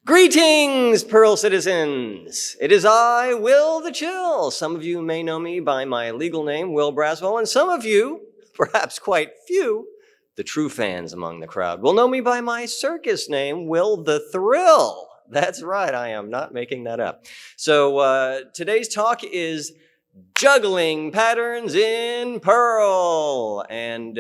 Greetings, Perl citizens! It is I, Will the Chill. Some of you may know me by my legal name, Will Braswell, and some of you, perhaps quite few, the true fans among the crowd, will know me by my circus name, Will the Thrill. That's right, I am not making that up. So today's talk is juggling patterns in Perl. And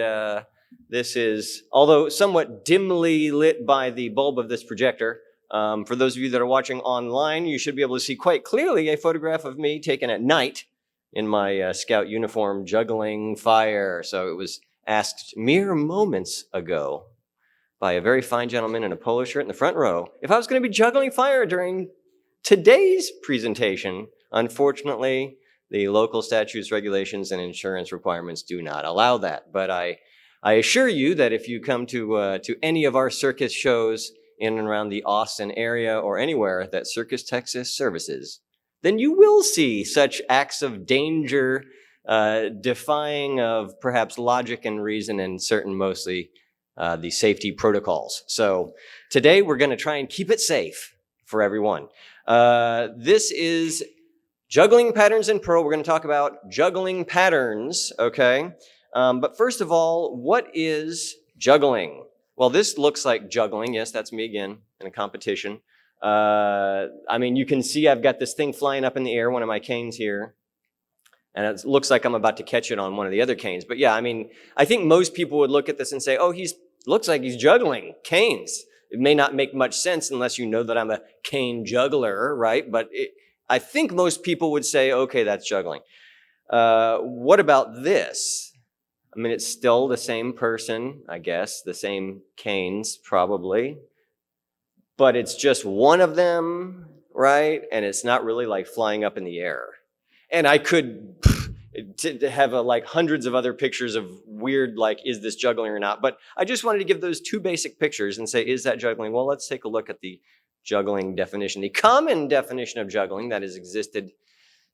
this is, although somewhat dimly lit by the bulb of this projector, for those of you that are watching online, you should be able to see quite clearly a photograph of me taken at night in my scout uniform juggling fire. So it was asked mere moments ago by a very fine gentleman in a polo shirt in the front row if I was going to be juggling fire during today's presentation. Unfortunately, the local statutes, regulations, and insurance requirements do not allow that. But I assure you that if you come to any of our circus shows in and around the Austin area or anywhere that Circus Texas services, then you will see such acts of danger, defying of perhaps logic and reason and certain mostly the safety protocols. So today we're going to try and keep it safe for everyone. This is juggling patterns in Perl. We're going to talk about juggling patterns, okay? But first of all, what is juggling? Well, this looks like juggling. Yes, that's me again in a competition. I mean, you can see I've got this thing flying up in the air, one of my canes here. And it looks like I'm about to catch it on one of the other canes. But yeah, I mean, I think most people would look at this and say, oh, looks like he's juggling canes. It may not make much sense unless you know that I'm a cane juggler, right? But I think most people would say, okay, that's juggling. What about this? I mean, it's still the same person, I guess, the same canes probably, but it's just one of them, right? And it's not really like flying up in the air. And I could have like hundreds of other pictures of weird, like, is this juggling or not? But I just wanted to give those two basic pictures and say, is that juggling? Well, let's take a look at the juggling definition, the common definition of juggling that has existed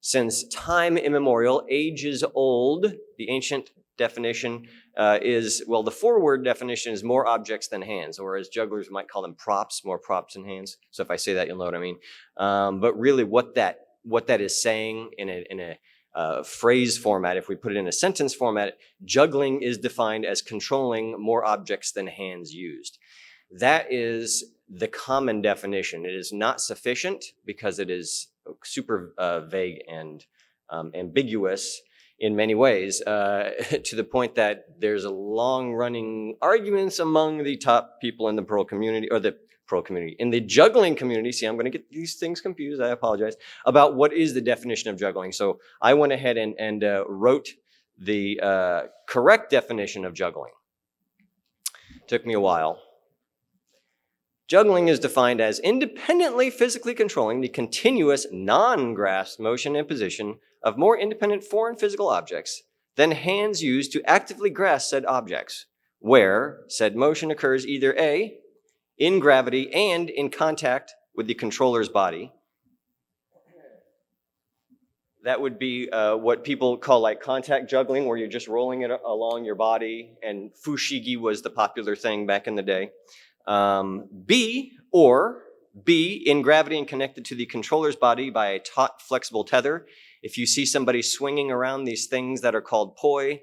since time immemorial, ages old. The ancient definition is, well, the four-word definition is more objects than hands, or as jugglers might call them props, more props than hands. So if I say that, you'll know what I mean. But really what that is saying in a phrase format, if we put it in a sentence format, juggling is defined as controlling more objects than hands used. That is the common definition. It is not sufficient because it is super vague and ambiguous in many ways, to the point that there's a long-running arguments among the top people in the Perl community, or the Perl community, in the juggling community. See, I'm going to get these things confused, I apologize, about what is the definition of juggling. So I went ahead and wrote the correct definition of juggling. Took me a while. Juggling is defined as independently physically controlling the continuous non-grasp motion and position of more independent foreign physical objects than hands use to actively grasp said objects, where said motion occurs either A, in gravity and in contact with the controller's body. That would be what people call like contact juggling, where you're just rolling it along your body, and fushigi was the popular thing back in the day. B, in gravity and connected to the controller's body by a taut, flexible tether. If you see somebody swinging around these things that are called poi,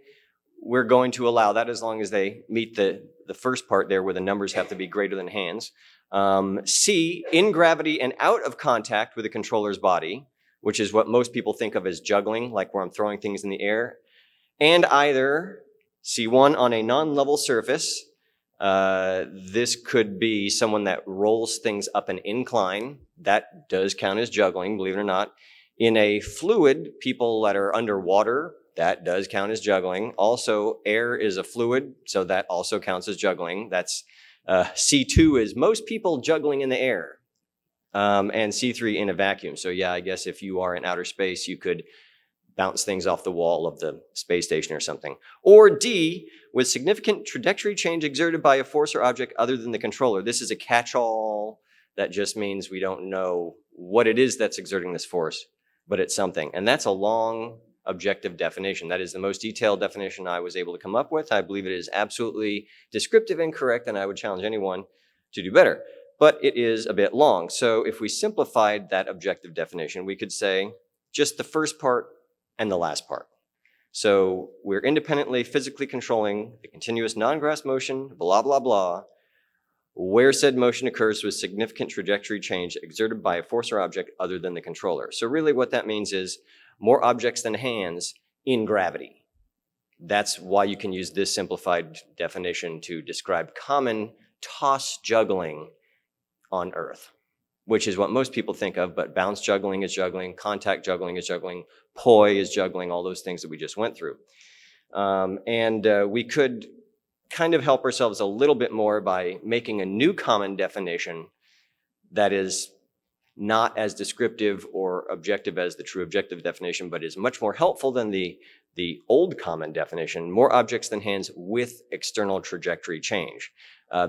we're going to allow that as long as they meet the first part there where the numbers have to be greater than hands. C, in gravity and out of contact with the controller's body, which is what most people think of as juggling, like where I'm throwing things in the air. And either C1 on a non-level surface. This could be someone that rolls things up an incline. That does count as juggling, believe it or not. In a fluid, people that are underwater, that does count as juggling. Also, air is a fluid, so that also counts as juggling. That's C2 is most people juggling in the air, and C3 in a vacuum. So yeah, I guess if you are in outer space, you could bounce things off the wall of the space station or something. Or D, with significant trajectory change exerted by a force or object other than the controller. This is a catch-all that just means we don't know what it is that's exerting this force, but it's something. And that's a long objective definition. That is the most detailed definition I was able to come up with. I believe it is absolutely descriptive and correct, and I would challenge anyone to do better. but it is a bit long. So if we simplified that objective definition, we could say just the first part and the last part. So we're independently physically controlling the continuous non-grasp motion, blah, blah, blah, where said motion occurs with significant trajectory change exerted by a force or object other than the controller. So really what that means is more objects than hands in gravity. That's why you can use this simplified definition to describe common toss juggling on Earth, which is what most people think of, but bounce juggling is juggling, contact juggling is juggling, poi is juggling, all those things that we just went through. We could kind of help ourselves a little bit more by making a new common definition that is not as descriptive or objective as the true objective definition, but is much more helpful than the old common definition, more objects than hands with external trajectory change.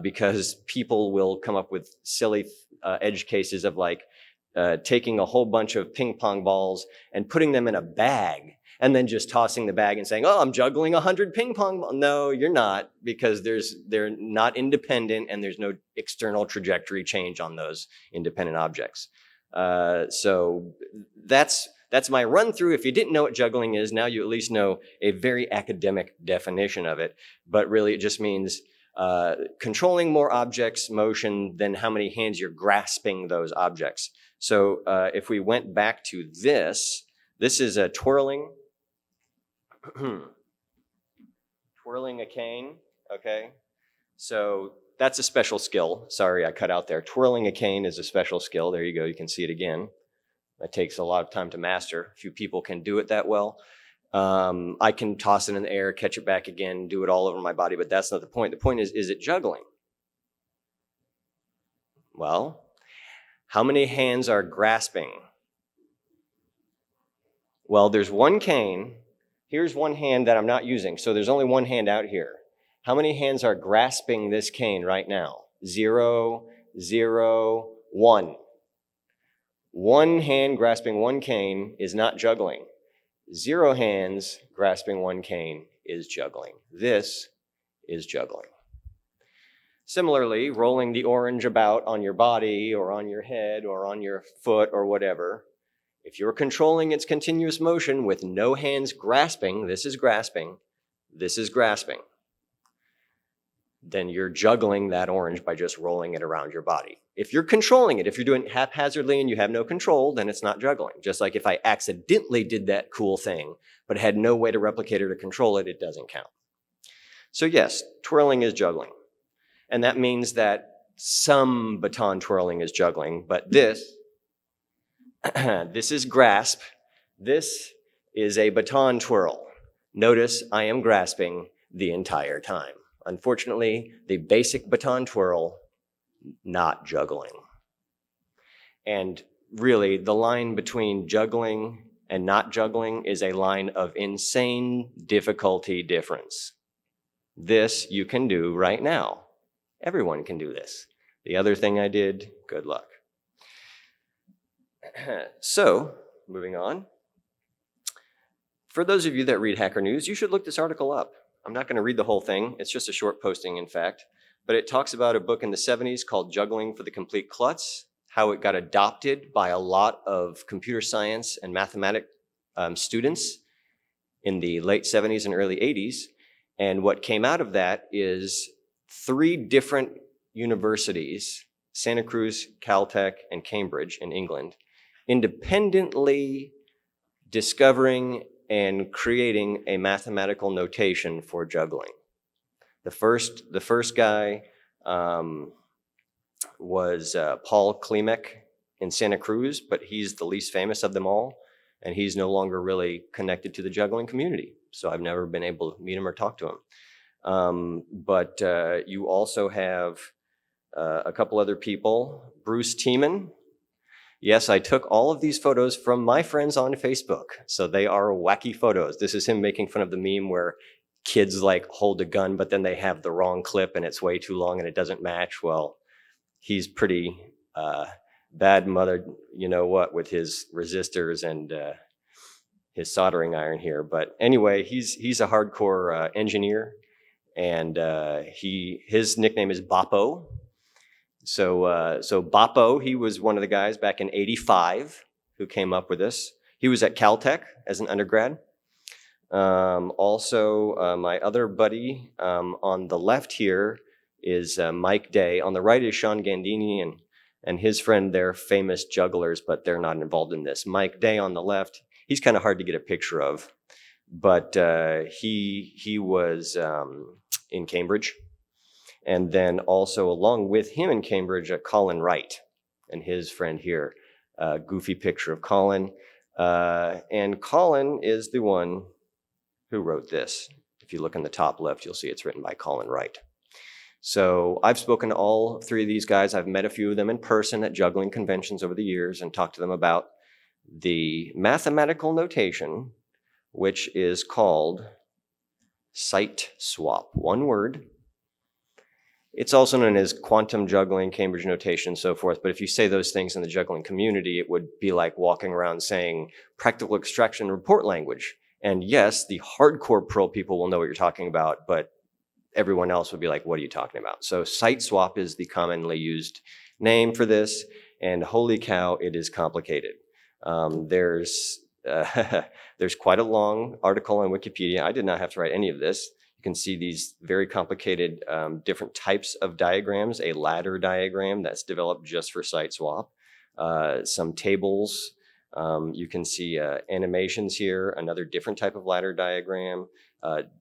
Because people will come up with silly edge cases of like taking a whole bunch of ping pong balls and putting them in a bag and then just tossing the bag and saying, oh, I'm juggling 100 ping pong balls. No, you're not, because they're not independent and there's no external trajectory change on those independent objects. So that's my run through. If you didn't know what juggling is, now you at least know a very academic definition of it, but really it just means controlling more objects' motion than how many hands you're grasping those objects. So if we went back to this is a twirling, twirling a cane, okay? So that's a special skill. Sorry, I cut out there. Twirling a cane is a special skill. There you go, you can see it again. That takes a lot of time to master. Few people can do it that well. I can toss it in the air, catch it back again, do it all over my body, but that's not the point. The point is it juggling? Well, how many hands are grasping? Well, there's one cane. Here's one hand that I'm not using, so there's only one hand out here. How many hands are grasping this cane right now? 0, 0, 1. One hand grasping one cane is not juggling. 0 hands grasping one cane is juggling. This is juggling. Similarly, rolling the orange about on your body or on your head or on your foot or whatever, if you're controlling its continuous motion with no hands grasping, this is grasping, then you're juggling that orange by just rolling it around your body. If you're controlling it, if you're doing it haphazardly and you have no control, then it's not juggling. Just like if I accidentally did that cool thing, but had no way to replicate it or control it, it doesn't count. So yes, twirling is juggling. And that means that some baton twirling is juggling, but this is grasp. This is a baton twirl. Notice I am grasping the entire time. Unfortunately, the basic baton twirl, not juggling. And really, the line between juggling and not juggling is a line of insane difficulty difference. This you can do right now. Everyone can do this. The other thing I did, good luck. So, moving on. For those of you that read Hacker News, you should look this article up. I'm not going to read the whole thing. It's just a short posting, in fact. But it talks about a book in the 70s called Juggling for the Complete Klutz, how it got adopted by a lot of computer science and mathematics students in the late 70s and early 80s. And what came out of that is 3 different universities, Santa Cruz, Caltech, and Cambridge in England, independently discovering and creating a mathematical notation for juggling. The first guy was Paul Klimek in Santa Cruz, but he's the least famous of them all, and he's no longer really connected to the juggling community. So I've never been able to meet him or talk to him. But you also have a couple other people. Bruce Tiemann. Yes, I took all of these photos from my friends on Facebook. So they are wacky photos. This is him making fun of the meme where kids like hold a gun, but then they have the wrong clip and it's way too long and it doesn't match. Well, he's pretty bad mothered, you know what, with his resistors and his soldering iron here. But anyway, he's a hardcore engineer, and his nickname is Boppo. So Boppo, he was one of the guys back in '85 who came up with this. He was at Caltech as an undergrad. Also, my other buddy on the left here is Mike Day. On the right is Sean Gandini and his friend. They're famous jugglers, but they're not involved in this. Mike Day on the left, he's kind of hard to get a picture of, but he was in Cambridge. And then also along with him in Cambridge, Colin Wright and his friend here, goofy picture of Colin. And Colin is the one who wrote this. If you look in the top left, you'll see it's written by Colin Wright. So I've spoken to all three of these guys. I've met a few of them in person at juggling conventions over the years and talked to them about the mathematical notation, which is called Siteswap, one word. It's also known as quantum juggling, Cambridge notation, and so forth. But if you say those things in the juggling community, it would be like walking around saying practical extraction report language. And yes, the hardcore Perl people will know what you're talking about, but everyone else would be like, what are you talking about? So Siteswap is the commonly used name for this. And holy cow, it is complicated. There's quite a long article on Wikipedia. I did not have to write any of this. You can see these very complicated different types of diagrams, a ladder diagram that's developed just for Siteswap, some tables. You can see animations here, another different type of ladder diagram,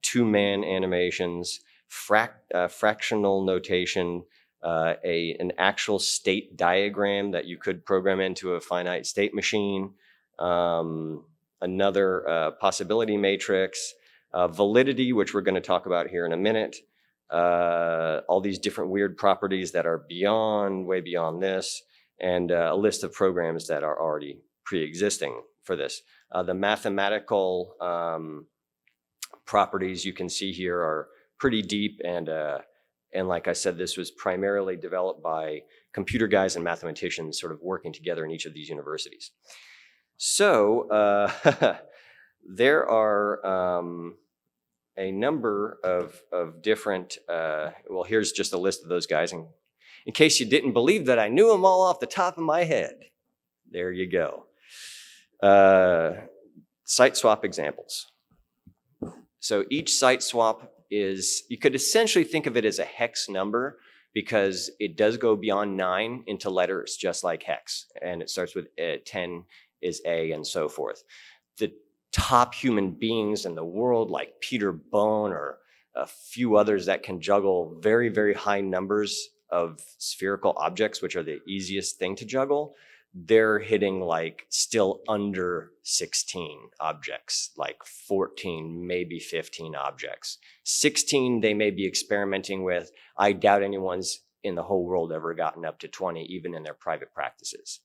two-man animations, fractional notation, an actual state diagram that you could program into a finite state machine, another possibility matrix, validity, which we're going to talk about here in a minute, all these different weird properties that are way beyond this, and a list of programs that are already pre-existing for this. The mathematical properties you can see here are pretty deep, and like I said, this was primarily developed by computer guys and mathematicians sort of working together in each of these universities. So there are a number of different, well, here's just a list of those guys. And in case you didn't believe that I knew them all off the top of my head, there you go. Siteswap examples. So each siteswap is, you could essentially think of it as a hex number because it does go beyond 9 into letters, just like hex. And it starts with 10 is A and so forth. The top human beings in the world, like Peter Bone or a few others that can juggle very, very high numbers of spherical objects, which are the easiest thing to juggle, they're hitting like still under 16 objects, like 14, maybe 15 objects. 16 they may be experimenting with. I doubt anyone's in the whole world ever gotten up to 20, even in their private practices.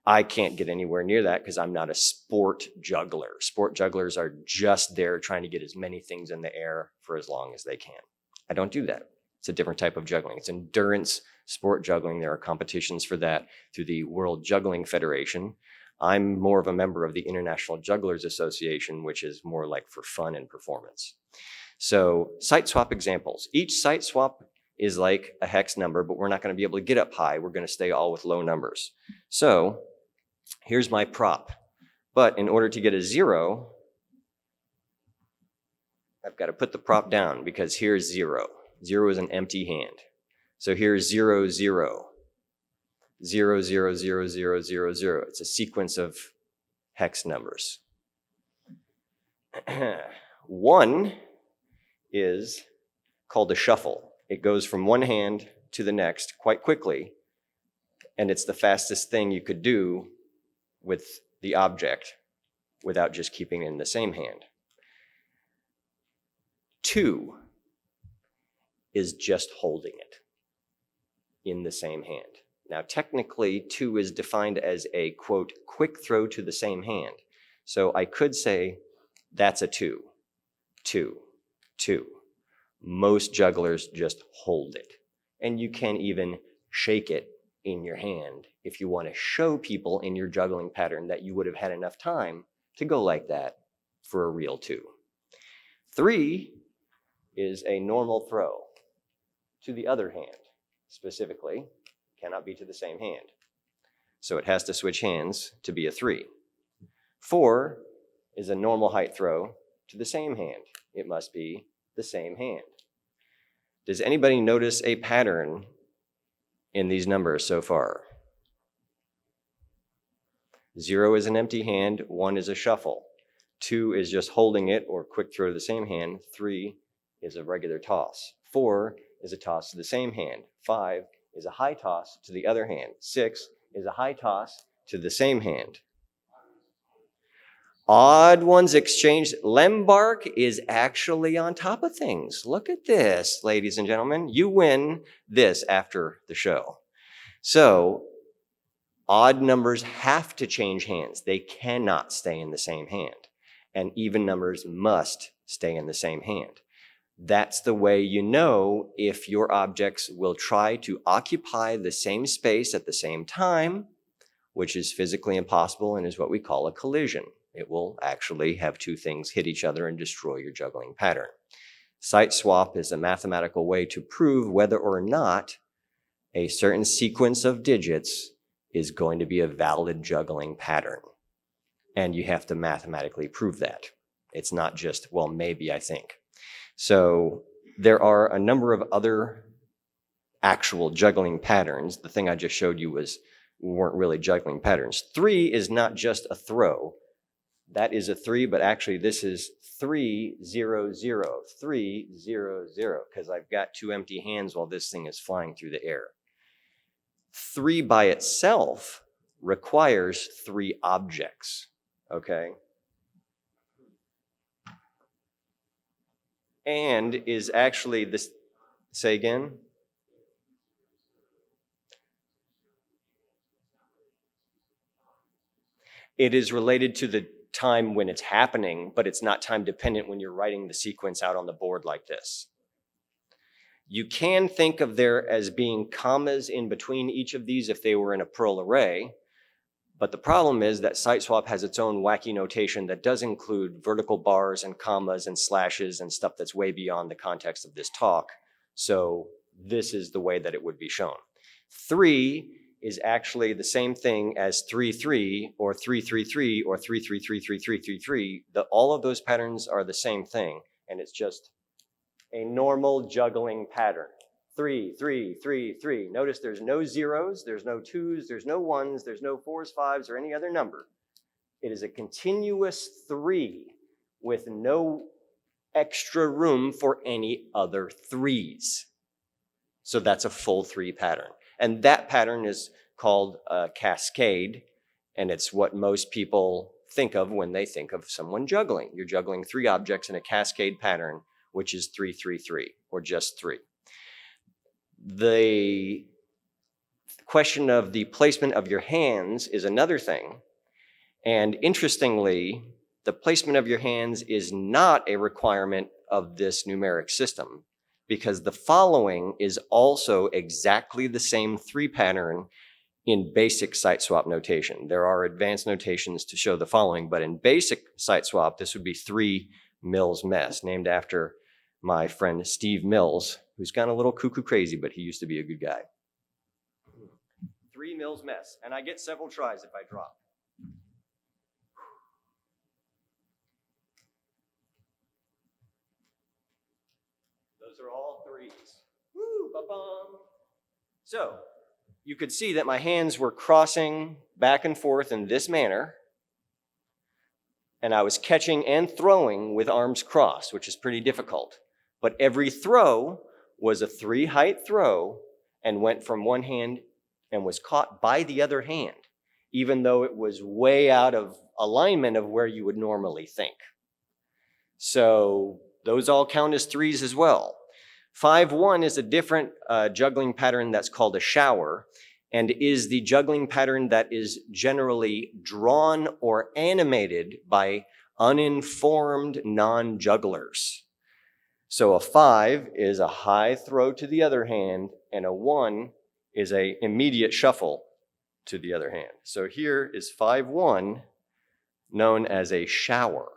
I can't get anywhere near that because I'm not a sport juggler. Sport jugglers are just there trying to get as many things in the air for as long as they can. I don't do that. It's a different type of juggling. It's endurance sport juggling. There are competitions for that through the World Juggling Federation. I'm more of a member of the International Jugglers Association, which is more like for fun and performance. So siteswap examples. Each siteswap is like a hex number, but we're not going to be able to get up high. We're going to stay all with low numbers. So here's my prop. But in order to get a 0, I've got to put the prop down because here's 0. 0 is an empty hand. So here's 0, 0, 0, 0, 0, 0, 0, 0. It's a sequence of hex numbers. 1 is called a shuffle. It goes from one hand to the next quite quickly, and it's the fastest thing you could do with the object without just keeping it in the same hand. 2 is just holding it in the same hand. Now, technically, 2 is defined as a, quote, quick throw to the same hand. So I could say that's a 2, 2, 2. Most jugglers just hold it. And you can even shake it in your hand if you want to show people in your juggling pattern that you would have had enough time to go like that for a real 2. 3 is a normal throw to the other hand, specifically. cannot be to the same hand. So it has to switch hands to be a 3. 4 is a normal height throw to the same hand. It must be the same hand. Does anybody notice a pattern in these numbers so far? 0 is an empty hand, 1 is a shuffle. 2 is just holding it or quick throw to the same hand. 3 is a regular toss. 4 is a toss to the same hand. 5 is a high toss to the other hand. 6 is a high toss to the same hand. Odd ones exchanged. Lembark is actually on top of things. Look at this, ladies and gentlemen. You win this after the show. So odd numbers have to change hands. They cannot stay in the same hand. And even numbers must stay in the same hand. That's the way you know if your objects will try to occupy the same space at the same time, which is physically impossible and is what we call a collision. It will actually have two things hit each other and destroy your juggling pattern. Siteswap is a mathematical way to prove whether or not a certain sequence of digits is going to be a valid juggling pattern. And you have to mathematically prove that. It's not just, well, maybe I think. So there are a number of other actual juggling patterns. The thing I just showed you weren't really juggling patterns. 3 is not just a throw. That is a 3, but actually this is 3, 0, 0, 3, 0, 0, because I've got two empty hands while this thing is flying through the air. 3 by itself requires 3 objects, okay? And is actually this, say again? It is related to the time when it's happening, but it's not time dependent when you're writing the sequence out on the board like this. You can think of there as being commas in between each of these if they were in a Perl array, but the problem is that Siteswap has its own wacky notation that does include vertical bars and commas and slashes and stuff that's way beyond the context of this talk. So this is the way that it would be shown. 3 is actually the same thing as 3-3 or 3-3-3 or 3-3-3-3-3-3-3. All of those patterns are the same thing, and it's just a normal juggling pattern. 3, 3, 3, 3. Notice there's no zeros, there's no 2s, there's no 1s, there's no 4s, 5s, or any other number. It is a continuous 3 with no extra room for any other 3s. So that's a full 3 pattern. And that pattern is called a cascade, and it's what most people think of when they think of someone juggling. You're juggling 3 objects in a cascade pattern, which is 3-3-3, or just 3. The question of the placement of your hands is another thing. And interestingly, the placement of your hands is not a requirement of this numeric system, because the following is also exactly the same 3 pattern in basic Siteswap notation. There are advanced notations to show the following, but in basic Siteswap, this would be 3 Mills mess, named after my friend Steve Mills, who's gone a little cuckoo crazy, but he used to be a good guy. 3 Mills mess, and I get several tries if I drop. Those are all 3s. Woo, ba-bum. So you could see that my hands were crossing back and forth in this manner, and I was catching and throwing with arms crossed, which is pretty difficult. But every throw was a 3 height throw and went from one hand and was caught by the other hand, even though it was way out of alignment of where you would normally think. So those all count as 3s as well. 5-1 is a different juggling pattern that's called a shower, and is the juggling pattern that is generally drawn or animated by uninformed non-jugglers. So a 5 is a high throw to the other hand, and a 1 is an immediate shuffle to the other hand. So here is 5-1, known as a shower.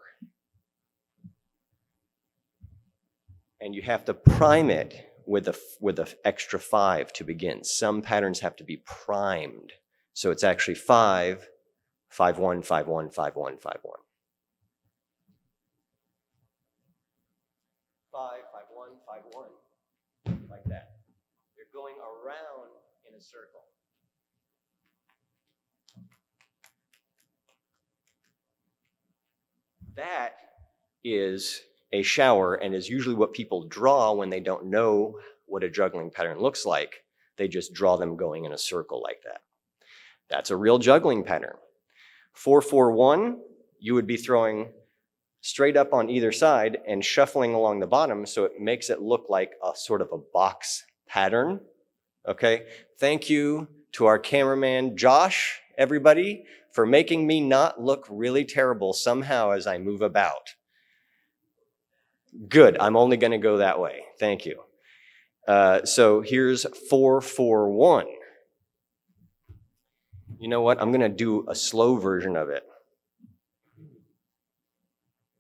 And you have to prime it with the extra 5 to begin. Some patterns have to be primed. So it's actually 5, 5, 1, 5, 1, 5, 1, 5, 1. 5, 5, 1, 5, 1, like that. You're going around in a circle. That is a shower and is usually what people draw when they don't know what a juggling pattern looks like. They just draw them going in a circle like that. That's a real juggling pattern. 4, 4, 1, you would be throwing straight up on either side and shuffling along the bottom, so it makes it look like a sort of a box pattern. Okay, thank you to our cameraman Josh, everybody, for making me not look really terrible somehow as I move about. Good, I'm only going to go that way. Thank you. So here's 4, 4, 1. You know what? I'm going to do a slow version of it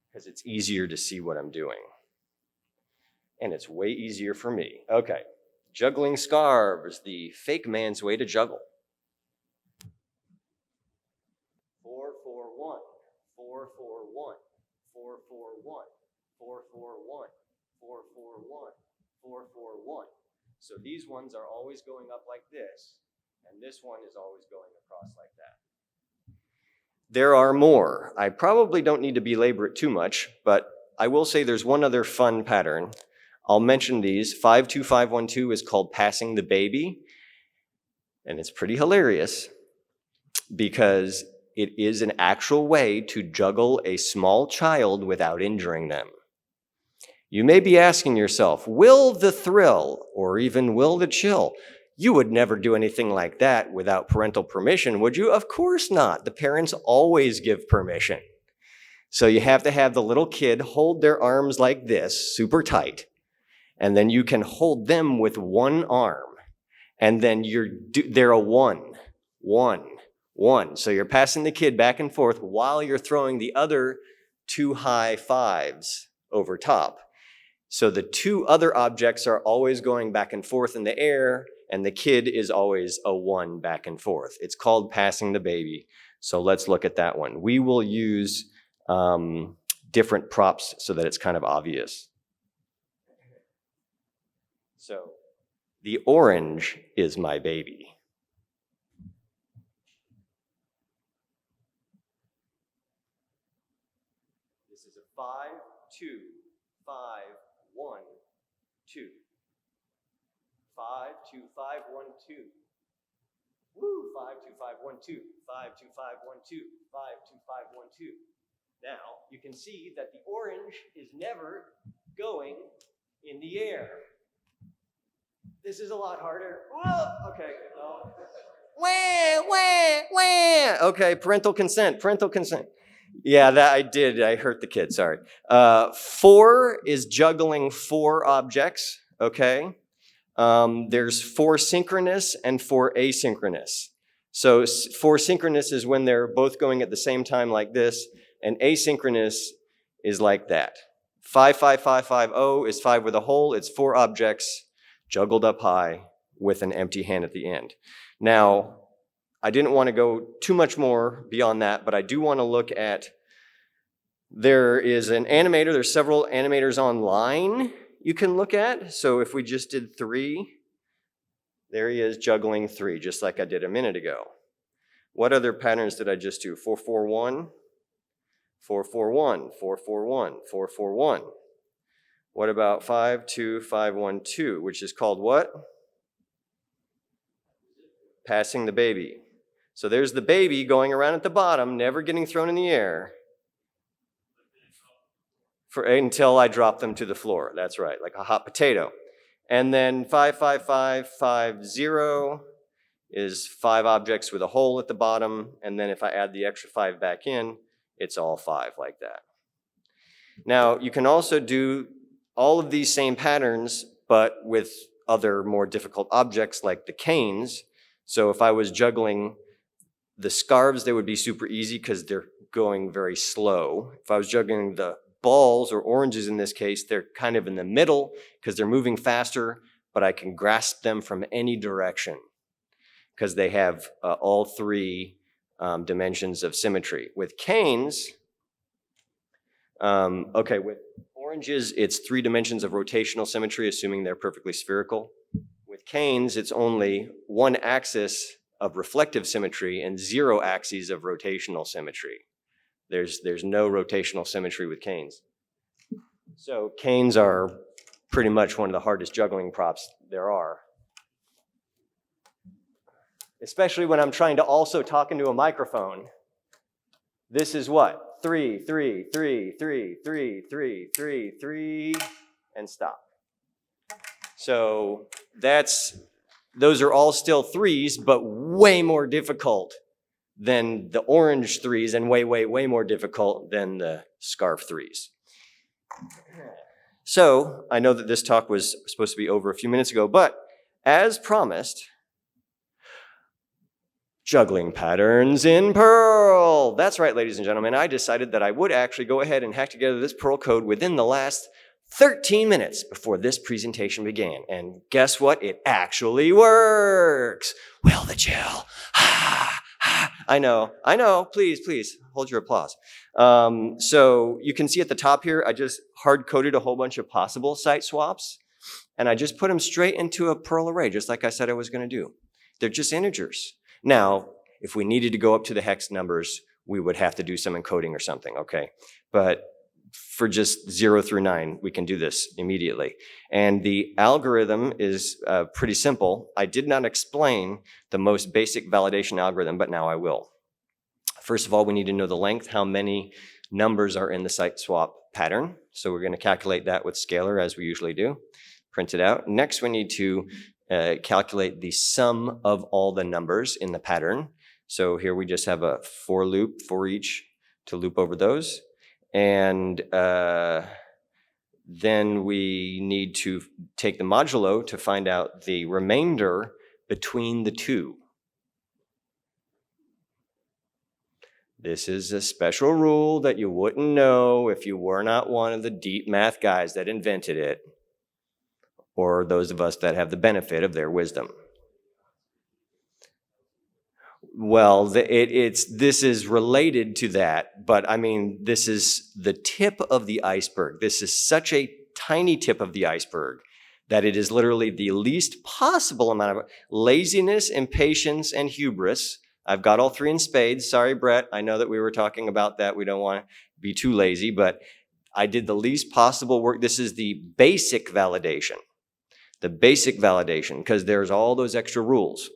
because it's easier to see what I'm doing. And it's way easier for me. Okay. Juggling scarves, the fake man's way to juggle. 4, 4, 1, 4, 4, 1, 4, 4, 1, 4, 4, 1, 4, 4, 1, 4, 4, 1. So these ones are always going up like this, and this one is always going across like that. There are more. I probably don't need to belabor it too much, but I will say there's one other fun pattern. I'll mention these. 5, 2, 5, 1, 2 is called passing the baby, and it's pretty hilarious because it is an actual way to juggle a small child without injuring them. You may be asking yourself, will the thrill or even will the chill? You would never do anything like that without parental permission, would you? Of course not. The parents always give permission. So you have to have the little kid hold their arms like this, super tight, and then you can hold them with one arm, and then they're a 1, 1, 1. So you're passing the kid back and forth while you're throwing the other 2 high 5s over top. So the 2 other objects are always going back and forth in the air, and the kid is always a 1 back and forth. It's called passing the baby. So let's look at that one. We will use different props so that it's kind of obvious. So the orange is my baby. This is a 5, 2, 5, 1, 2. 5, 2, 5, 1, 2. Woo! 5, 2, 5, 1, 2. 5, 2, 5, 1, 2. 5, 2, 5, 1, 2. Now, you can see that the orange is never going in the air. This is a lot harder. Whoa! Okay. No. Wah, wah, wah. Okay, parental consent. Yeah, that I did. I hurt the kid, sorry. 4 is juggling 4 objects, okay? There's 4 synchronous and 4 asynchronous. So 4 synchronous is when they're both going at the same time like this, and asynchronous is like that. 5, 5, 5, 5, 0 is 5 with a hole. It's 4 objects juggled up high with an empty hand at the end. Now, I didn't want to go too much more beyond that, but I do want to look at, there is an animator, there's several animators online you can look at. So if we just did 3, there he is juggling 3, just like I did a minute ago. What other patterns did I just do? 4, 4, 1, 4, 4, 1, 4, 4, 1, 4, 4, 1. What about 5, 2, 5, 1, 2, which is called what? Passing the baby. So there's the baby going around at the bottom, never getting thrown in the air until I drop them to the floor. That's right, like a hot potato. And then 5, 5, 5, 5, 0 is 5 objects with a hole at the bottom. And then if I add the extra 5 back in, it's all 5 like that. Now, you can also do all of these same patterns, but with other more difficult objects like the canes. So if I was juggling the scarves, they would be super easy because they're going very slow. If I was juggling the balls or oranges in this case, they're kind of in the middle because they're moving faster, but I can grasp them from any direction because they have all three dimensions of symmetry. With canes, okay, with oranges, it's 3 dimensions of rotational symmetry, assuming they're perfectly spherical. With canes, it's only 1 axis of reflective symmetry and 0 axes of rotational symmetry. There's no rotational symmetry with canes. So canes are pretty much one of the hardest juggling props there are. Especially when I'm trying to also talk into a microphone. This is what? 3, 3, 3, 3, 3, 3, 3, 3, and stop. So those are all still 3s, but way more difficult than the orange 3s and way, way, way more difficult than the scarf 3s. So I know that this talk was supposed to be over a few minutes ago, but as promised, juggling patterns in Perl. That's right, ladies and gentlemen. I decided that I would actually go ahead and hack together this Perl code within the last 13 minutes before this presentation began. And guess what? It actually works. Will the chill. I know. Please, hold your applause. So you can see at the top here, I just hard-coded a whole bunch of possible site swaps, and I just put them straight into a Perl array, just like I said I was going to do. They're just integers. Now, if we needed to go up to the hex numbers, we would have to do some encoding or something, okay? But for just 0 through 9, we can do this immediately. And the algorithm is pretty simple. I did not explain the most basic validation algorithm, but now I will. First of all, we need to know the length, how many numbers are in the site swap pattern. So we're going to calculate that with scalar, as we usually do. Print it out. Next, we need to calculate the sum of all the numbers in the pattern. So here we just have a for loop for each to loop over those. And then we need to take the modulo to find out the remainder between the two. This is a special rule that you wouldn't know if you were not one of the deep math guys that invented it, or those of us that have the benefit of their wisdom. Well, this is related to that, but I mean, this is the tip of the iceberg. This is such a tiny tip of the iceberg that it is literally the least possible amount of laziness, impatience, and hubris. I've got all 3 in spades. Sorry, Brett. I know that we were talking about that. We don't want to be too lazy, but I did the least possible work. This is the basic validation. The basic validation, because there's all those extra rules.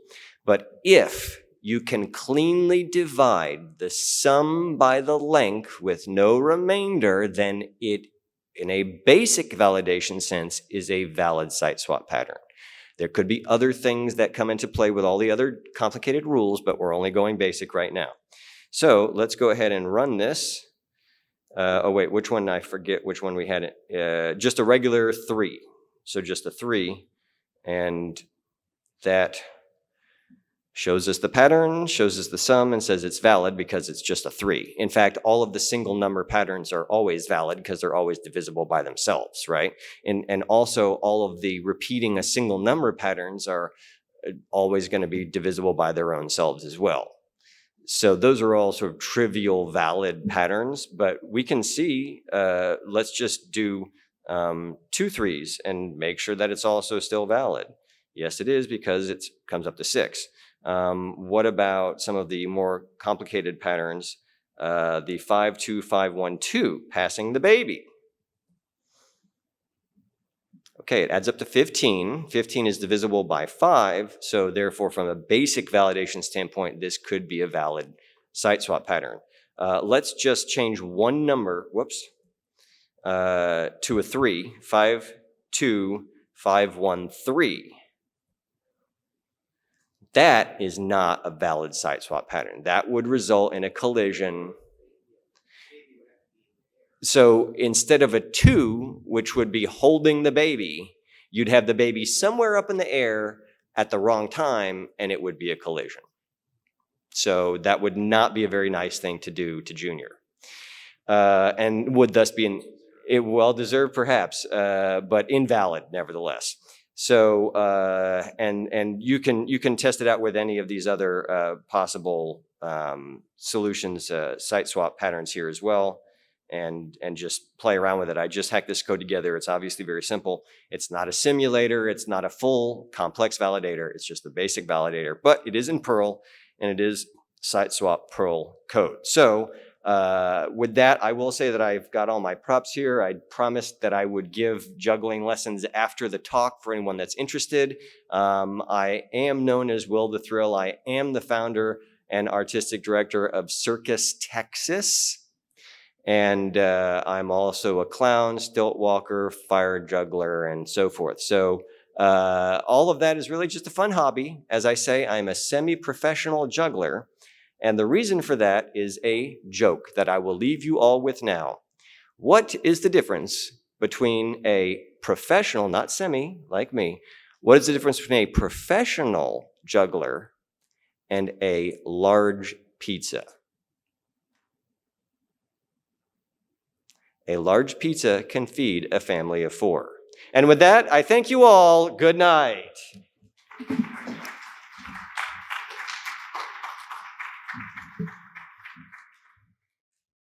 But if you can cleanly divide the sum by the length with no remainder, then it, in a basic validation sense, is a valid site swap pattern. There could be other things that come into play with all the other complicated rules, but we're only going basic right now. So let's go ahead and run this. Oh wait, which one? I forget which one we had it. Just a regular 3. So just a 3, and that shows us the pattern, shows us the sum, and says it's valid because it's just a 3. In fact, all of the single number patterns are always valid because they're always divisible by themselves, right? And also all of the repeating a single number patterns are always going to be divisible by their own selves as well. So those are all sort of trivial valid patterns, but we can see, let's just do 2 3s and make sure that it's also still valid. Yes, it is, because it comes up to 6. What about some of the more complicated patterns? The 5 2 5 1 2, passing the baby. Okay, it adds up to 15. 15 is divisible by 5, so therefore from a basic validation standpoint, this could be a valid site swap pattern. Let's just change one number, to a 3, 5 2 5 1 3. That is not a valid site swap pattern. That would result in a collision. So instead of a 2, which would be holding the baby, you'd have the baby somewhere up in the air at the wrong time, and it would be a collision. So that would not be a very nice thing to do to Junior. And would thus be well-deserved perhaps, but invalid nevertheless. So, and you can test it out with any of these other possible solutions, site swap patterns here as well, and just play around with it. I just hacked this code together. It's obviously very simple. It's not a simulator. It's not a full complex validator. It's just a basic validator, but it is in Perl, and it is site swap Perl code. So with that, I will say that I've got all my props here. I promised that I would give juggling lessons after the talk for anyone that's interested. I am known as Will the Thrill. I am the founder and artistic director of Circus Texas. And I'm also a clown, stilt walker, fire juggler, and so forth. So all of that is really just a fun hobby. As I say, I'm a semi-professional juggler. And the reason for that is a joke that I will leave you all with now. What is the difference between a professional, not semi, like me, what is the difference between a professional juggler and a large pizza? A large pizza can feed a family of 4. And with that, I thank you all. Good night.